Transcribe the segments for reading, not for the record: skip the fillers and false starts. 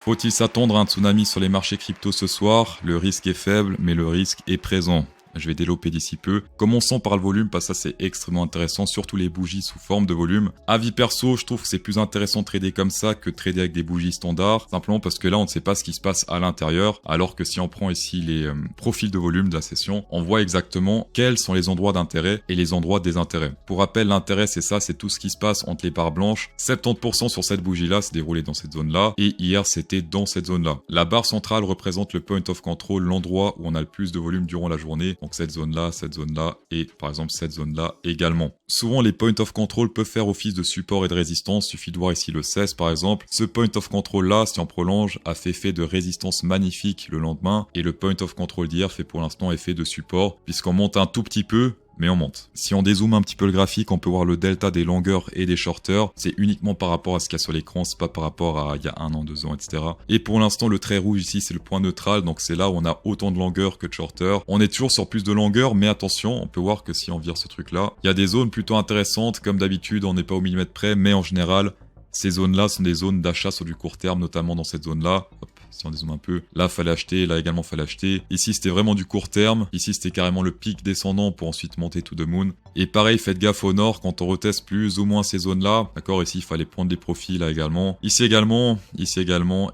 Faut-il s'attendre à un tsunami sur les marchés crypto ce soir? Le risque est faible, mais le risque est présent. Je vais développer d'ici peu. Commençons par le volume parce que ça c'est extrêmement intéressant, surtout les bougies sous forme de volume. Avis perso, je trouve que c'est plus intéressant de trader comme ça que de trader avec des bougies standards, simplement parce que là on ne sait pas ce qui se passe à l'intérieur, alors que si on prend ici les profils de volume de la session, on voit exactement quels sont les endroits d'intérêt et les endroits de désintérêt. Pour rappel, l'intérêt c'est ça, c'est tout ce qui se passe entre les barres blanches. 70% sur cette bougie là s'est déroulé dans cette zone là, et hier c'était dans cette zone là. La barre centrale représente le point of control, l'endroit où on a le plus de volume durant la journée. Donc cette zone-là et par exemple cette zone-là également. Souvent les points of control peuvent faire office de support et de résistance, suffit de voir ici le 16 par exemple. Ce point of control là, si on prolonge, a fait effet de résistance magnifique le lendemain, et le point of control d'hier fait pour l'instant effet de support, puisqu'on monte un tout petit peu, mais on monte. Si on dézoome un petit peu le graphique, on peut voir le delta des longueurs et des shorters. C'est uniquement par rapport à ce qu'il y a sur l'écran, c'est pas par rapport à il y a 1 an, 2 ans, etc. Et pour l'instant, le trait rouge ici, c'est le point neutral, donc c'est là où on a autant de longueur que de shorters. On est toujours sur plus de longueur, mais attention, on peut voir que si on vire ce truc-là, il y a des zones plutôt intéressantes, comme d'habitude, on n'est pas au millimètre près, mais en général, ces zones-là sont des zones d'achat sur du court terme, notamment dans cette zone-là. Hop, si on dézoome un peu, là fallait acheter, là également fallait acheter. Ici c'était vraiment du court terme, ici c'était carrément le pic descendant pour ensuite monter to the moon. Et pareil, faites gaffe au nord quand on reteste plus ou moins ces zones-là. D'accord, ici il fallait prendre des profits là également. Ici également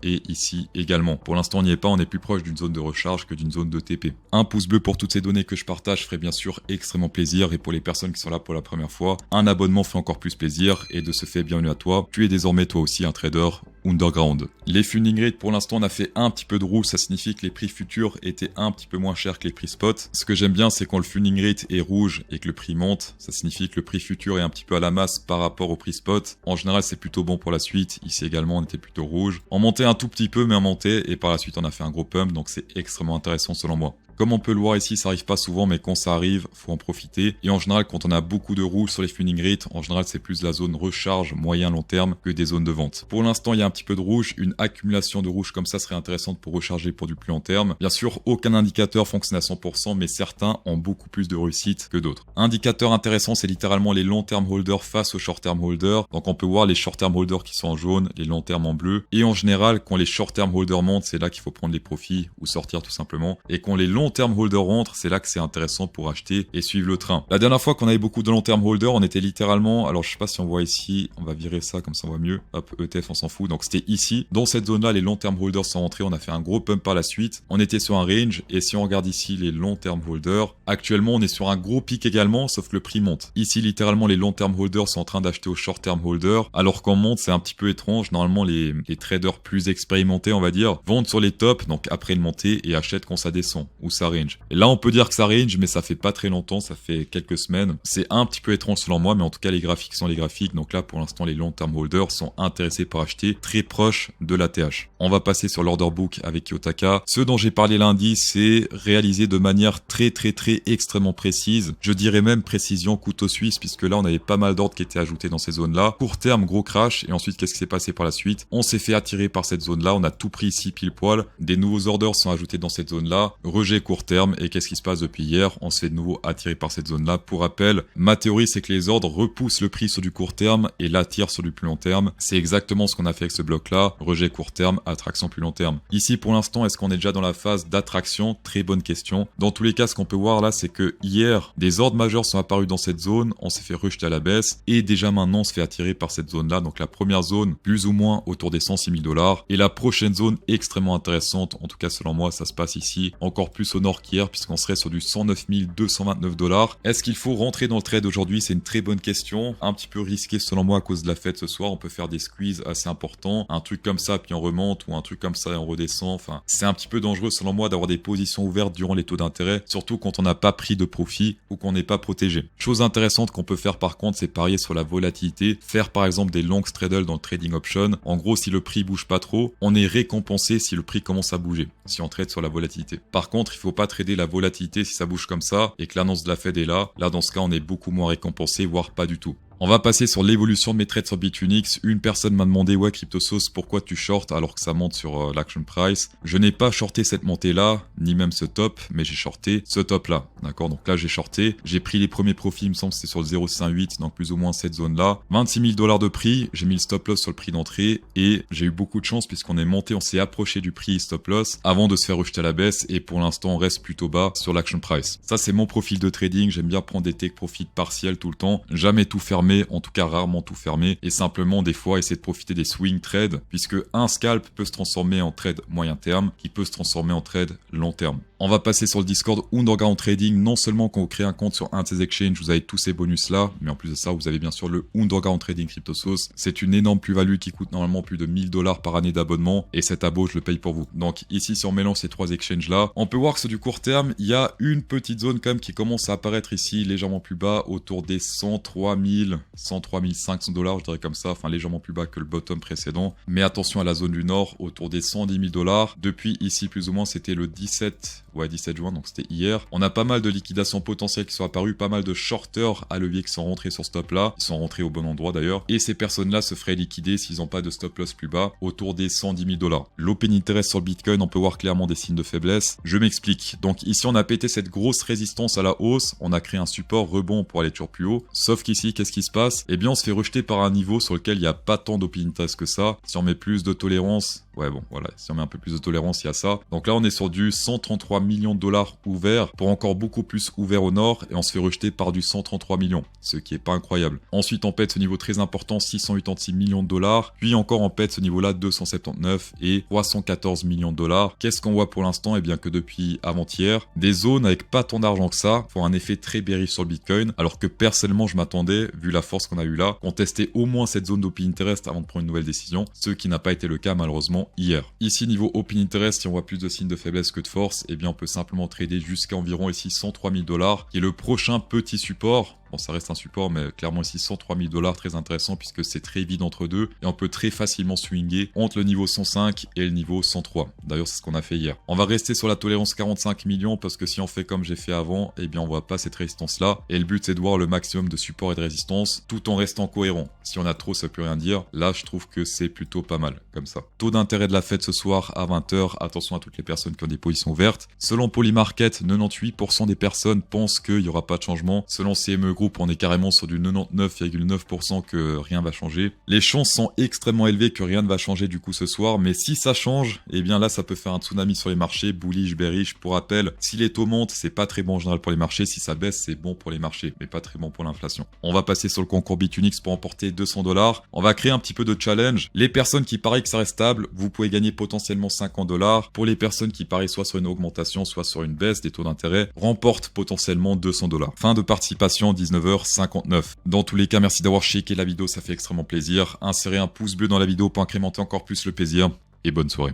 et ici également. Pour l'instant on n'y est pas, on est plus proche d'une zone de recharge que d'une zone de TP. Un pouce bleu pour toutes ces données que je partage ferait bien sûr extrêmement plaisir, et pour les personnes qui sont là pour la première fois, un abonnement fait encore plus plaisir, et de ce fait bienvenue à toi. Tu es désormais toi aussi un trader underground. Les funding rates pour l'instant on a fait un petit peu de rouge, ça signifie que les prix futurs étaient un petit peu moins chers que les prix spot. Ce que j'aime bien c'est quand le funding rate est rouge et que le prix monte, ça signifie que le prix futur est un petit peu à la masse par rapport au prix spot. En général c'est plutôt bon pour la suite, ici également on était plutôt rouge. On montait un tout petit peu mais on montait, et par la suite on a fait un gros pump, donc c'est extrêmement intéressant selon moi. Comme on peut le voir ici, ça arrive pas souvent, mais quand ça arrive, faut en profiter. Et en général, quand on a beaucoup de rouge sur les funding rates, en général, c'est plus la zone recharge moyen-long terme que des zones de vente. Pour l'instant, il y a un petit peu de rouge. Une accumulation de rouge comme ça serait intéressante pour recharger pour du plus long terme. Bien sûr, aucun indicateur fonctionne à 100%, mais certains ont beaucoup plus de réussite que d'autres. Indicateur intéressant, c'est littéralement les long-term holders face aux short-term holders. Donc on peut voir les short-term holders qui sont en jaune, les long-term en bleu. Et en général, quand les short-term holders montent, c'est là qu'il faut prendre les profits ou sortir tout simplement. Et quand les long-term holders rentrent, c'est là que c'est intéressant pour acheter et suivre le train. La dernière fois qu'on avait beaucoup de long-term holders, on était littéralement, alors je sais pas si on voit ici, on va virer ça comme ça on voit mieux. Hop, ETF on s'en fout. Donc c'était ici, dans cette zone là, les long-term holders sont rentrés, on a fait un gros pump par la suite. On était sur un range, et si on regarde ici les long-term holders, actuellement on est sur un gros pic également, sauf que le prix monte. Ici littéralement les long-term holders sont en train d'acheter aux short-term holders, alors qu'en monte c'est un petit peu étrange. Normalement les traders plus expérimentés on va dire vendent sur les tops, donc après une montée, et achètent quand ça descend ou ça range. Et là on peut dire que ça range, mais ça fait pas très longtemps, ça fait quelques semaines. C'est un petit peu étrange selon moi, mais en tout cas les graphiques sont les graphiques. Donc là pour l'instant les long-term holders sont intéressés par acheter très proche de l'ATH. On va passer sur l'order book avec Kiyotaka. Ce dont j'ai parlé lundi, c'est réalisé de manière très extrêmement précise. Je dirais même précision couteau suisse, puisque là on avait pas mal d'ordres qui étaient ajoutés dans ces zones-là. Court terme, gros crash, et ensuite qu'est-ce qui s'est passé par la suite? On s'est fait attirer par cette zone-là, on a tout pris ici pile poil. Des nouveaux orders sont ajoutés dans cette zone-là. Rejet court terme, et qu'est-ce qui se passe depuis hier? On se fait de nouveau attirer par cette zone-là. Pour rappel, ma théorie c'est que les ordres repoussent le prix sur du court terme et l'attirent sur du plus long terme. C'est exactement ce qu'on a fait avec ce bloc-là. Rejet court terme, attraction plus long terme. Ici pour l'instant, est-ce qu'on est déjà dans la phase d'attraction? Très bonne question. Dans tous les cas, ce qu'on peut voir là, c'est que hier, des ordres majeurs sont apparus dans cette zone, on s'est fait rejeter à la baisse, et déjà maintenant on se fait attirer par cette zone-là. Donc la première zone, plus ou moins autour des 106 000 $, et la prochaine zone extrêmement intéressante, en tout cas selon moi, ça se passe ici, encore plus au nord qu'hier, puisqu'on serait sur du 109 229 $. Est-ce qu'il faut rentrer dans le trade aujourd'hui? C'est une très bonne question, un petit peu risqué selon moi à cause de la fête ce soir. On peut faire des squeezes assez importants, un truc comme ça puis on remonte, ou un truc comme ça et on redescend. Enfin, c'est un petit peu dangereux selon moi d'avoir des positions ouvertes durant les taux d'intérêt, surtout quand on n'a pas pris de profit ou qu'on n'est pas protégé. Chose intéressante qu'on peut faire par contre, c'est parier sur la volatilité, faire par exemple des long straddle dans le trading option. En gros, si le prix bouge pas trop, on est récompensé si le prix commence à bouger, si on trade sur la volatilité. Par contre, il faut pas trader la volatilité si ça bouge comme ça et que l'annonce de la Fed est là. Là, dans ce cas, on est beaucoup moins récompensé, voire pas du tout. On va passer sur l'évolution de mes trades sur Bitunix. Une personne m'a demandé, ouais, CryptoSauce, pourquoi tu shorts alors que ça monte sur l'action price? Je n'ai pas shorté cette montée-là, ni même ce top, mais j'ai shorté ce top-là. D'accord? Donc là, j'ai shorté. J'ai pris les premiers profits, il me semble que c'était sur le 0,58, donc plus ou moins cette zone-là. 26 000 $ de prix. J'ai mis le stop loss sur le prix d'entrée et j'ai eu beaucoup de chance puisqu'on est monté, on s'est approché du prix stop loss avant de se faire rejeter à la baisse et pour l'instant, on reste plutôt bas sur l'action price. Ça, c'est mon profil de trading. J'aime bien prendre des take profits partiels tout le temps. Jamais tout fermer, en tout cas rarement tout fermer et simplement des fois essayer de profiter des swing trades puisque un scalp peut se transformer en trade moyen terme qui peut se transformer en trade long terme. On va passer sur le Discord Underground Trading. Non seulement quand vous créez un compte sur un de ces exchanges, vous avez tous ces bonus là, mais en plus de ça, vous avez bien sûr le Underground Trading CryptoSauce. C'est une énorme plus-value qui coûte normalement plus de 1000 $ par année d'abonnement et cet abo, je le paye pour vous. Donc ici, si on mélange ces trois exchanges là, on peut voir que sur du court terme, il y a une petite zone quand même qui commence à apparaître ici légèrement plus bas, autour des 103 500 $, je dirais comme ça, enfin légèrement plus bas que le bottom précédent. Mais attention à la zone du nord, autour des 110 000 $. Depuis ici, plus ou moins, c'était le 17 juin, donc c'était hier. On a pas mal de liquidations potentielles qui sont apparues, pas mal de shorters à levier qui sont rentrés sur ce stop là, ils sont rentrés au bon endroit d'ailleurs, et ces personnes-là se feraient liquider s'ils n'ont pas de stop loss plus bas, autour des 110 000 $. L'open interest sur le Bitcoin, on peut voir clairement des signes de faiblesse. Je m'explique. Donc ici, on a pété cette grosse résistance à la hausse, on a créé un support rebond pour aller toujours plus haut, sauf qu'ici, qu'est-ce qui se passe? Eh bien, on se fait rejeter par un niveau sur lequel il n'y a pas tant d'open interest que ça. Si on met plus de tolérance, ouais bon, voilà, si on met un peu plus de tolérance, il y a ça. Donc là, on est sur du 133 millions $ ouvert pour encore beaucoup plus ouvert au nord et on se fait rejeter par du 133 millions, ce qui est pas incroyable. Ensuite, on pète ce niveau très important, 686 millions $, puis encore on pète ce niveau-là, 279 et 314 millions $. Qu'est-ce qu'on voit pour l'instant? Eh bien que depuis avant-hier, des zones avec pas tant d'argent que ça font un effet très bearish sur le Bitcoin, alors que personnellement, je m'attendais, vu la force qu'on a eu là, qu'on testait au moins cette zone d'open interest avant de prendre une nouvelle décision, ce qui n'a pas été le cas malheureusement hier. Ici, niveau open interest, si on voit plus de signes de faiblesse que de force, eh bien on peut simplement trader jusqu'à environ ici 103 000 $, qui est le prochain petit support. Bon, ça reste un support, mais clairement ici 103 000 $, très intéressant puisque c'est très vide entre deux et on peut très facilement swinger entre le niveau 105 et le niveau 103. D'ailleurs, c'est ce qu'on a fait hier. On va rester sur la tolérance 45 millions parce que si on fait comme j'ai fait avant, eh bien on voit pas cette résistance là. Et le but c'est de voir le maximum de support et de résistance tout en restant cohérent. Si on a trop, ça peut rien dire. Là, je trouve que c'est plutôt pas mal comme ça. Taux d'intérêt de la Fed ce soir à 20 h. Attention à toutes les personnes qui ont des positions ouvertes. Selon Polymarket, 98% des personnes pensent qu'il n'y aura pas de changement. Selon CME Group, on est carrément sur du 99,9% que rien va changer. Les chances sont extrêmement élevées que rien ne va changer du coup ce soir, mais si ça change, eh bien là ça peut faire un tsunami sur les marchés, bullish, bearish. Pour rappel, si les taux montent, c'est pas très bon en général pour les marchés, si ça baisse, c'est bon pour les marchés, mais pas très bon pour l'inflation. On va passer sur le concours Bitunix pour emporter 200 $. On va créer un petit peu de challenge. Les personnes qui parient que ça reste stable, vous pouvez gagner potentiellement 50 $. Pour les personnes qui parient soit sur une augmentation, soit sur une baisse des taux d'intérêt, remportent potentiellement 200 $. Fin de participation, 19h59. Dans tous les cas, merci d'avoir checké la vidéo, ça fait extrêmement plaisir. Insérez un pouce bleu dans la vidéo pour incrémenter encore plus le plaisir et bonne soirée.